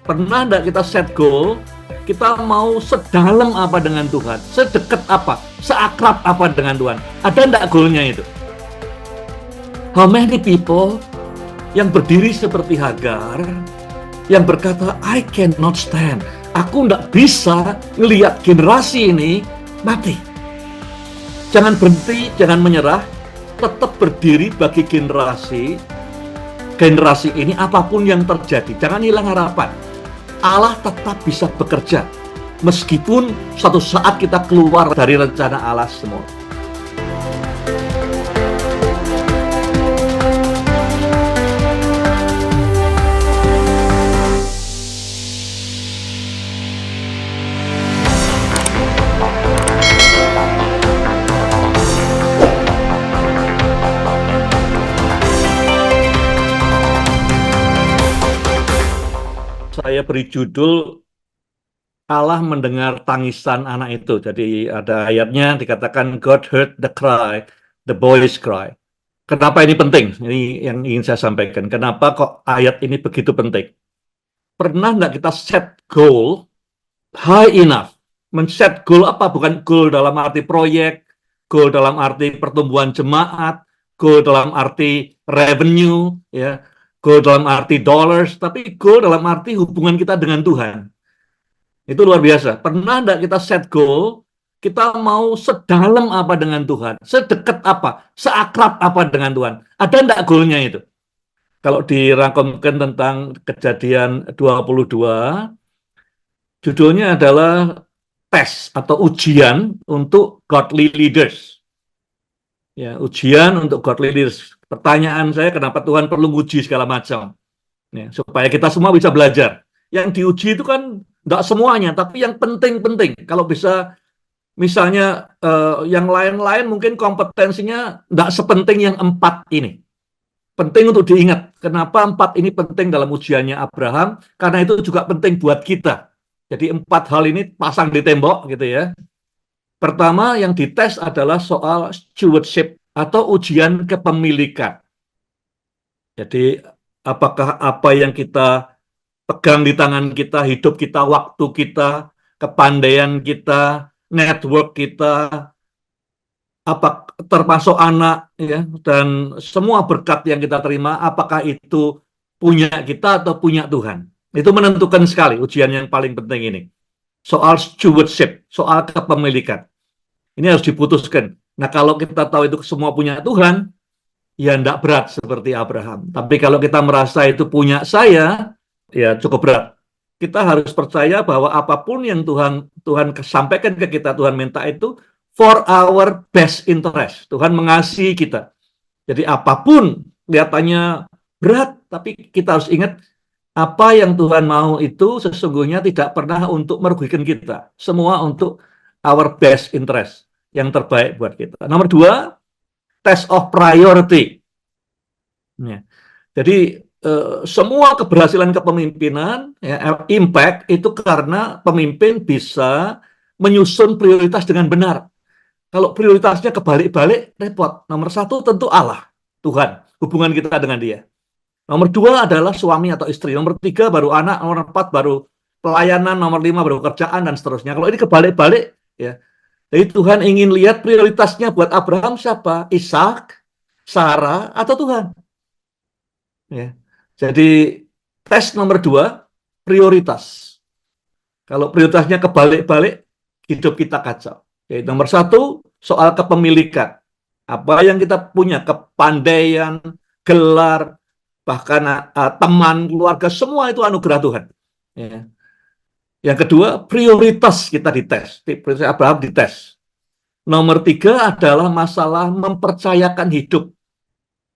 Pernah enggak kita set goal, kita mau sedalam apa dengan Tuhan, sedekat apa, seakrab apa dengan Tuhan? Ada enggak goalnya itu? How many people yang berdiri seperti Hagar, yang berkata, I cannot stand, aku enggak bisa melihat generasi ini mati. Jangan berhenti, jangan menyerah, tetap berdiri bagi generasi ini apapun yang terjadi. Jangan hilang harapan. Allah tetap bisa bekerja meskipun suatu saat kita keluar dari rencana Allah semua. Saya beri judul Allah mendengar tangisan anak itu. Jadi ada ayatnya dikatakan God heard the cry, the boy's cry. Kenapa ini penting? Ini yang ingin saya sampaikan. Kenapa kok ayat ini begitu penting? Pernah nggak kita set goal high enough? Men-set goal apa? Bukan goal dalam arti proyek, goal dalam arti pertumbuhan jemaat, goal dalam arti revenue, ya, goal dalam arti dollars, tapi goal dalam arti hubungan kita dengan Tuhan. Itu luar biasa. Pernah enggak kita set goal, kita mau sedalam apa dengan Tuhan, sedekat apa, seakrab apa dengan Tuhan. Ada enggak goalnya itu? Kalau dirangkumkan tentang Kejadian 22, judulnya adalah tes atau ujian untuk godly leaders. Ya, ujian untuk godly leaders. Pertanyaan saya, kenapa Tuhan perlu uji segala macam? Ya, supaya kita semua bisa belajar. Yang diuji itu kan nggak semuanya, tapi yang penting-penting. Kalau bisa, misalnya yang lain-lain mungkin kompetensinya nggak sepenting yang 4 ini. Penting untuk diingat. Kenapa 4 ini penting dalam ujiannya Abraham? Karena itu juga penting buat kita. Jadi 4 hal ini pasang di tembok gitu ya. Pertama yang dites adalah soal stewardship atau ujian kepemilikan. Jadi apakah apa yang kita pegang di tangan kita, hidup kita, waktu kita, kepandaian kita, network kita, apa termasuk anak ya, dan semua berkat yang kita terima, apakah itu punya kita atau punya Tuhan? Itu menentukan sekali ujian yang paling penting ini. Soal stewardship, soal kepemilikan. Ini harus diputuskan. Nah, kalau kita tahu itu semua punya Tuhan, ya enggak berat seperti Abraham. Tapi kalau kita merasa itu punya saya, ya cukup berat. Kita harus percaya bahwa apapun yang Tuhan sampaikan ke kita, Tuhan minta itu for our best interest. Tuhan mengasihi kita. Jadi apapun kelihatannya berat, tapi kita harus ingat apa yang Tuhan mau itu sesungguhnya tidak pernah untuk merugikan kita. Semua untuk our best interest, yang terbaik buat kita. Nomor 2, test of priority. Ya. Jadi semua keberhasilan kepemimpinan, ya, impact itu karena pemimpin bisa menyusun prioritas dengan benar. Kalau prioritasnya kebalik-balik, repot. Nomor 1 tentu Allah, Tuhan, hubungan kita dengan Dia. Nomor 2 adalah suami atau istri. Nomor 3 baru anak. Nomor 4 baru pelayanan. Nomor 5 baru kerjaan dan seterusnya. Kalau ini kebalik-balik, ya. Jadi Tuhan ingin lihat prioritasnya buat Abraham siapa? Ishak, Sarah, atau Tuhan? Ya. Jadi tes nomor 2, prioritas. Kalau prioritasnya kebalik-balik, hidup kita kacau. Jadi nomor 1, soal kepemilikan. Apa yang kita punya, kepandaian, gelar, bahkan teman, keluarga, semua itu anugerah Tuhan. Ya. Yang kedua, prioritas kita dites. Prioritas Abraham dites. Nomor 3 adalah masalah mempercayakan hidup.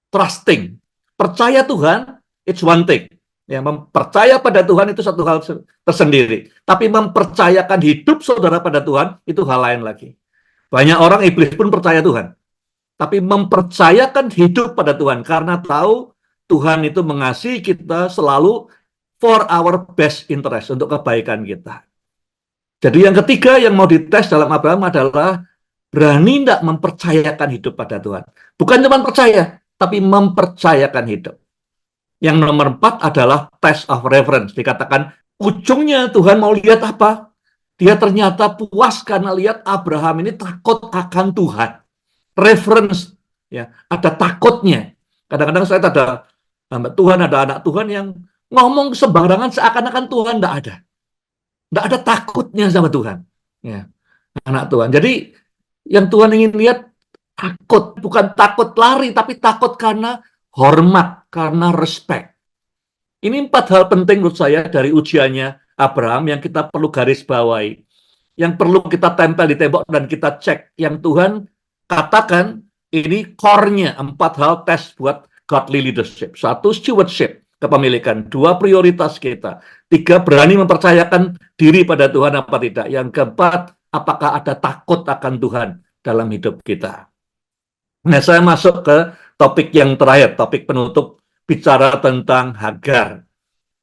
trusting. Percaya Tuhan, it's one thing. Ya, mempercaya pada Tuhan itu satu hal tersendiri. Tapi mempercayakan hidup saudara pada Tuhan, itu hal lain lagi. Banyak orang, iblis pun percaya Tuhan. Tapi mempercayakan hidup pada Tuhan, karena tahu Tuhan itu mengasihi kita selalu for our best interest, untuk kebaikan kita. Jadi yang ketiga yang mau dites dalam Abraham adalah berani tidak mempercayakan hidup pada Tuhan. Bukan cuma percaya, tapi mempercayakan hidup. Yang nomor 4 adalah test of reference. Dikatakan ujungnya Tuhan mau lihat apa? Dia ternyata puas karena lihat Abraham ini takut akan Tuhan. Reference, ya, ada takutnya. Kadang-kadang saya ada hamba Tuhan, ada anak Tuhan yang ngomong sembarangan seakan-akan Tuhan tidak ada. Tidak ada takutnya sama Tuhan. Ya, anak Tuhan. Jadi yang Tuhan ingin lihat takut, bukan takut lari, tapi takut karena hormat, karena respect. Ini 4 hal penting menurut saya dari ujiannya Abraham yang kita perlu garis bawahi. Yang perlu kita tempel di tembok dan kita cek. Yang Tuhan katakan ini core-nya 4 hal tes buat godly leadership. 1, stewardship, kepemilikan. 2, prioritas kita. 3, berani mempercayakan diri pada Tuhan apa tidak. Yang keempat, apakah ada takut akan Tuhan dalam hidup kita. Nah, saya masuk ke topik yang terakhir, topik penutup, bicara tentang Hagar.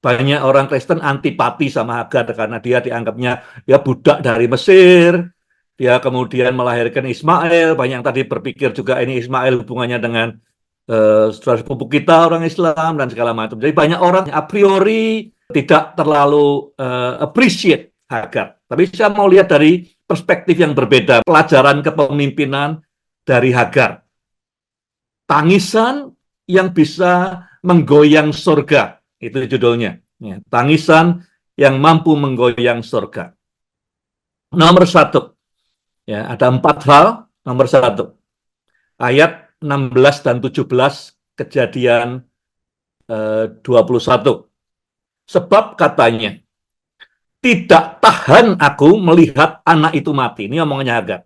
Banyak orang Kristen antipati sama Hagar karena dia dianggapnya ya budak dari Mesir. Dia kemudian melahirkan Ismail. Banyak yang tadi berpikir juga ini Ismail hubungannya dengan saudara sepupu kita orang Islam dan segala macam. Jadi banyak orang a priori tidak terlalu appreciate Hagar. Tapi saya mau lihat dari perspektif yang berbeda, pelajaran kepemimpinan dari Hagar. Tangisan yang bisa menggoyang surga, itu judulnya. Ya, tangisan yang mampu menggoyang surga. Nomor 1, ya, ada 4 hal. Nomor 1, ayat 16 dan 17 Kejadian 21. Sebab katanya, tidak tahan aku melihat anak itu mati. Ini omongannya Hagar.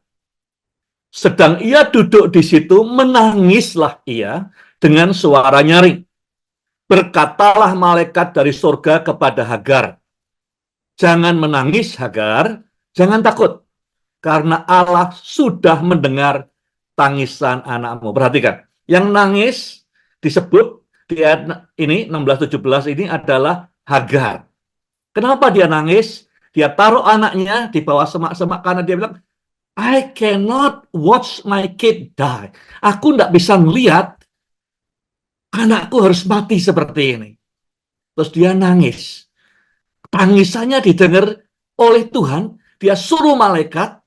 Sedang ia duduk di situ, menangislah ia dengan suara nyaring. Berkatalah malaikat dari surga kepada Hagar, jangan menangis Hagar, jangan takut, karena Allah sudah mendengar tangisan anakmu. Perhatikan, yang nangis disebut di ayat ini 16-17 ini adalah Hagar. Kenapa dia nangis? Dia taruh anaknya di bawah semak-semak karena dia bilang, I cannot watch my kid die. Aku tidak bisa melihat anakku harus mati seperti ini. Terus dia nangis. Tangisannya didengar oleh Tuhan. Dia suruh malaikat.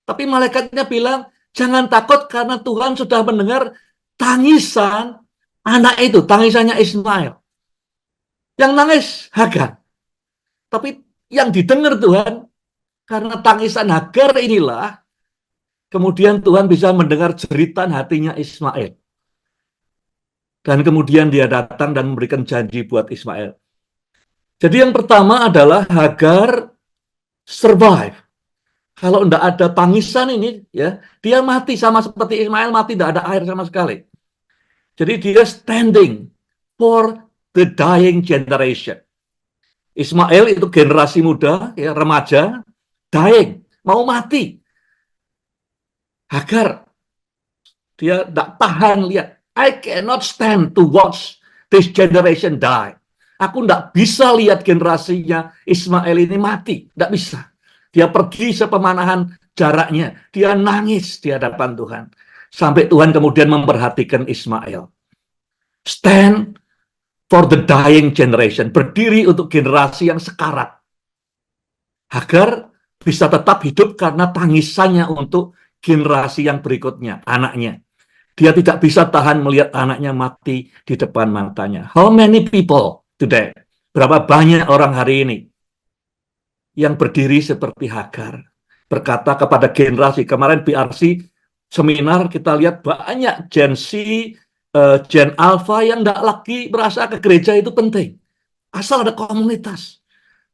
Tapi malaikatnya bilang, jangan takut karena Tuhan sudah mendengar tangisan anak itu. Tangisannya Ismail. Yang nangis Hagar. Tapi yang didengar Tuhan, karena tangisan Hagar inilah, kemudian Tuhan bisa mendengar jeritan hatinya Ismail. Dan kemudian dia datang dan memberikan janji buat Ismail. Jadi yang pertama adalah Hagar survive. Kalau tidak ada tangisan ini, ya, dia mati sama seperti Ismail mati, tidak ada air sama sekali. Jadi dia standing for the dying generation. Ismail itu generasi muda, ya, remaja, dying, mau mati. Hagar, dia tidak tahan lihat. I cannot stand to watch this generation die. Aku tidak bisa lihat generasinya Ismail ini mati. Tidak bisa. Dia pergi sepemanahan jaraknya. Dia nangis di hadapan Tuhan. Sampai Tuhan kemudian memperhatikan Ismail. Stand for the dying generation. Berdiri untuk generasi yang sekarat. Hagar bisa tetap hidup karena tangisannya untuk generasi yang berikutnya, anaknya. Dia tidak bisa tahan melihat anaknya mati di depan matanya. How many people today? Berapa banyak orang hari ini yang berdiri seperti Hagar, berkata kepada generasi. Kemarin BRC seminar kita lihat banyak Gen Z, Gen Alpha yang tidak lagi merasa ke gereja itu penting. Asal ada komunitas.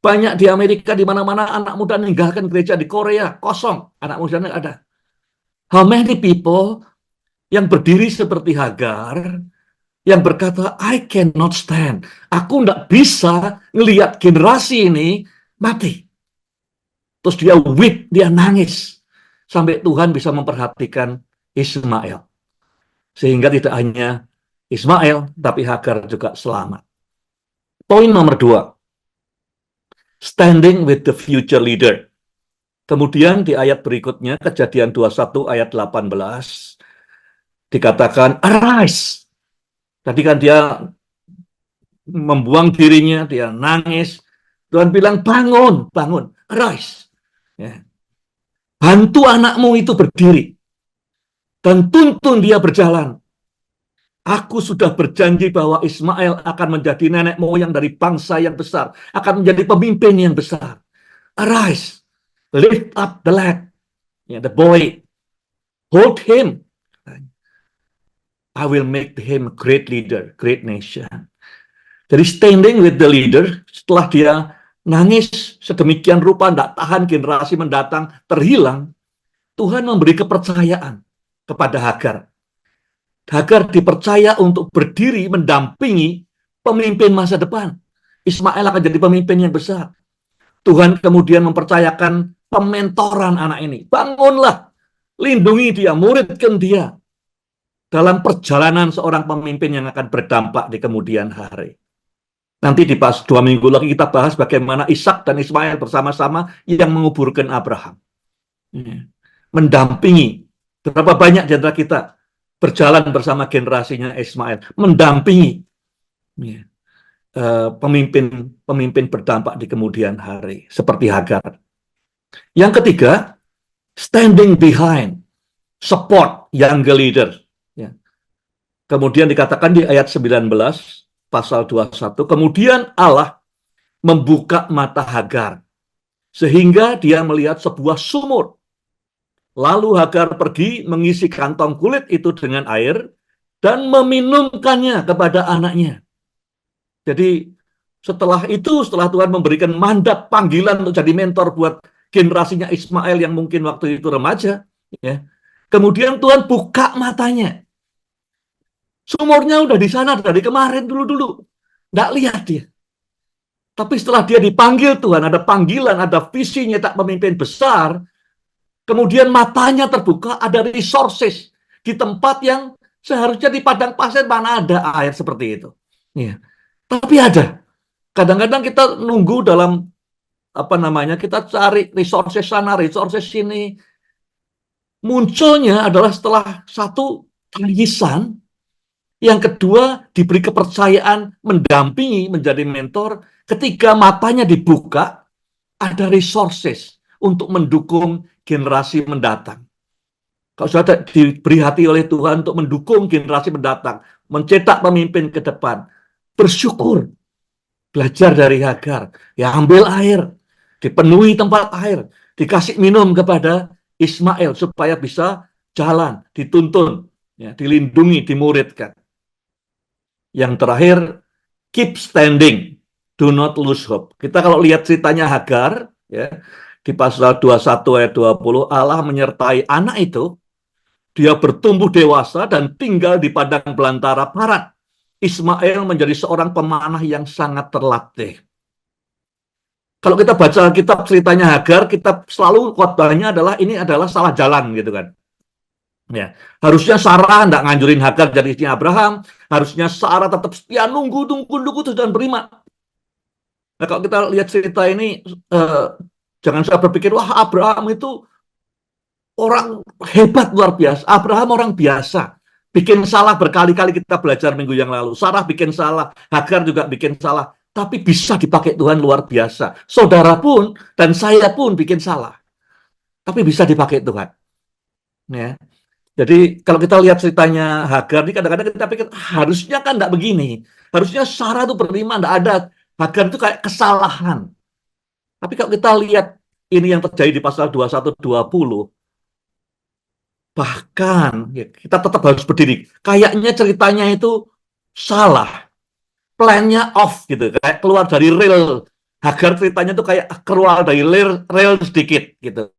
Banyak di Amerika, di mana-mana anak muda meninggalkan gereja. Di Korea, kosong. Anak mudanya ada. How many people yang berdiri seperti Hagar, yang berkata, I cannot stand. Aku tidak bisa ngelihat generasi ini mati. Terus dia weep, dia nangis. Sampai Tuhan bisa memperhatikan Ismail. Sehingga tidak hanya Ismail, tapi Hagar juga selamat. Poin nomor 2, standing with the future leader. Kemudian di ayat berikutnya, Kejadian 21 ayat 18, dikatakan, arise. Tadi kan dia membuang dirinya, dia nangis. Tuhan bilang, bangun, bangun, arise. Ya. Bantu anakmu itu berdiri. Dan tuntun dia berjalan. Aku sudah berjanji bahwa Ismail akan menjadi nenek moyang dari bangsa yang besar. Akan menjadi pemimpin yang besar. Arise, lift up the lad, the boy, hold him. I will make him a great leader, great nation. Jadi standing with the leader, setelah dia nangis sedemikian rupa, tidak tahan generasi mendatang, terhilang, Tuhan memberi kepercayaan kepada Hagar. Hagar dipercaya untuk berdiri mendampingi pemimpin masa depan. Ismail akan jadi pemimpin yang besar. Tuhan kemudian mempercayakan pementoran anak ini. Bangunlah, lindungi dia, muridkan dia dalam perjalanan seorang pemimpin yang akan berdampak di kemudian hari. Nanti di pas 2 minggu lagi kita bahas bagaimana Ishak dan Ismail bersama-sama yang menguburkan Abraham. Mendampingi. Berapa banyak di antara kita berjalan bersama generasinya Ismail, mendampingi pemimpin berdampak di kemudian hari, seperti Hagar. Yang ketiga, standing behind, support younger leader. Kemudian dikatakan di ayat 19, pasal 21, kemudian Allah membuka mata Hagar, sehingga dia melihat sebuah sumur. Lalu Hagar pergi mengisi kantong kulit itu dengan air dan meminumkannya kepada anaknya. Jadi setelah Tuhan memberikan mandat panggilan untuk jadi mentor buat generasinya Ismail yang mungkin waktu itu remaja, ya. Kemudian Tuhan buka matanya. Sumurnya udah di sana dari kemarin dulu. Nggak lihat dia. Tapi setelah dia dipanggil Tuhan, ada panggilan, ada visi nyetak pemimpin besar, kemudian matanya terbuka, ada resources di tempat yang seharusnya di padang pasir mana ada air seperti itu. Ya. Tapi ada. Kadang-kadang kita nunggu dalam kita cari resources sana, resources sini. Munculnya adalah setelah satu tangisan, yang kedua diberi kepercayaan mendampingi, menjadi mentor. Ketika matanya dibuka, ada resources untuk mendukung generasi mendatang. Kalau sudah diberi hati oleh Tuhan untuk mendukung generasi mendatang, mencetak pemimpin ke depan, bersyukur. Belajar dari Hagar, ya ambil air, dipenuhi tempat air, dikasih minum kepada Ismail supaya bisa jalan, dituntun, ya, dilindungi, dimuridkan. Yang terakhir, keep standing, do not lose hope. Kita kalau lihat ceritanya Hagar, ya, di pasal 21 ayat 20, Allah menyertai anak itu, dia bertumbuh dewasa dan tinggal di padang belantara Paran. Ismail menjadi seorang pemanah yang sangat terlatih. Kalau kita baca kitab ceritanya Hagar, kita selalu khotbahnya adalah ini adalah salah jalan gitu kan. Ya, harusnya Sarah enggak nganjurin Hagar jadi istri Abraham, harusnya Sarah tetap setia nunggu terus dan beriman. Nah, kalau kita lihat cerita ini, jangan saya berpikir wah Abraham itu orang hebat luar biasa. Abraham orang biasa. Bikin salah berkali-kali, kita belajar minggu yang lalu. Sarah bikin salah, Hagar juga bikin salah. Tapi bisa dipakai Tuhan luar biasa. Saudara pun dan saya pun bikin salah. Tapi bisa dipakai Tuhan. Ya. Jadi kalau kita lihat ceritanya Hagar, ini kadang-kadang kita pikir harusnya kan enggak begini. Harusnya Sarah itu beriman, enggak ada. Hagar itu kayak kesalahan. Tapi kalau kita lihat ini yang terjadi di pasal 21-20, bahkan ya, kita tetap harus berdiri. Kayaknya ceritanya itu salah. Plannya off gitu, kayak keluar dari rel. Hagar ceritanya itu kayak keluar dari rel sedikit gitu.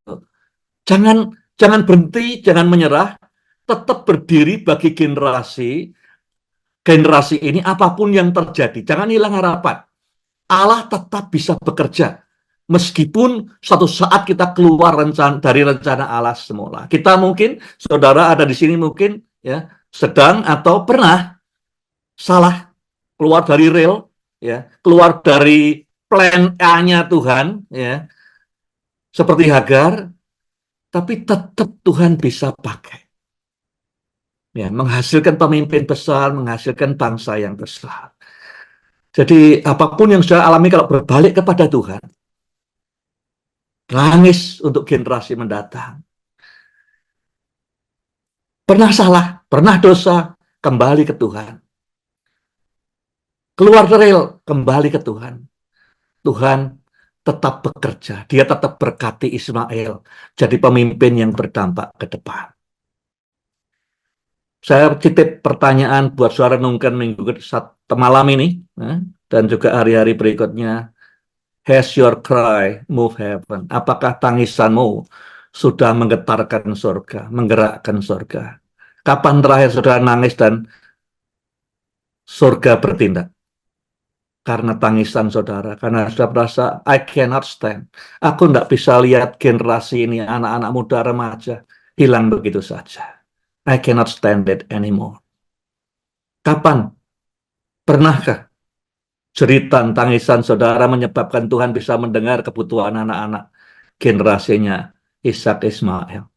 Jangan berhenti, jangan menyerah. Tetap berdiri bagi generasi generasi ini apapun yang terjadi, jangan hilang harapan. Allah tetap bisa bekerja. Meskipun suatu saat kita keluar dari rencana Allah semula. Kita mungkin, saudara ada di sini mungkin ya sedang atau pernah salah keluar dari rel, ya, keluar dari plan A-nya Tuhan, ya, seperti Hagar, tapi tetap Tuhan bisa pakai. Ya, menghasilkan pemimpin besar, menghasilkan bangsa yang besar. Jadi apapun yang saya alami kalau berbalik kepada Tuhan, nangis untuk generasi mendatang. Pernah salah, pernah dosa, kembali ke Tuhan. Keluar dari rel, kembali ke Tuhan. Tuhan tetap bekerja. Dia tetap berkati Ismail jadi pemimpin yang berdampak ke depan. Saya titip pertanyaan buat suara nungkan minggu malam ini, dan juga hari-hari berikutnya. Has your cry move heaven? Apakah tangisanmu sudah menggetarkan surga, menggerakkan surga? Kapan terakhir saudara nangis dan surga bertindak? Karena tangisan saudara, karena sudah merasa I cannot stand. Aku tidak bisa lihat generasi ini, anak-anak muda remaja, hilang begitu saja. I cannot stand it anymore. Kapan? Pernahkah jeritan tangisan saudara menyebabkan Tuhan bisa mendengar kebutuhan anak-anak generasinya Ishak Ismail?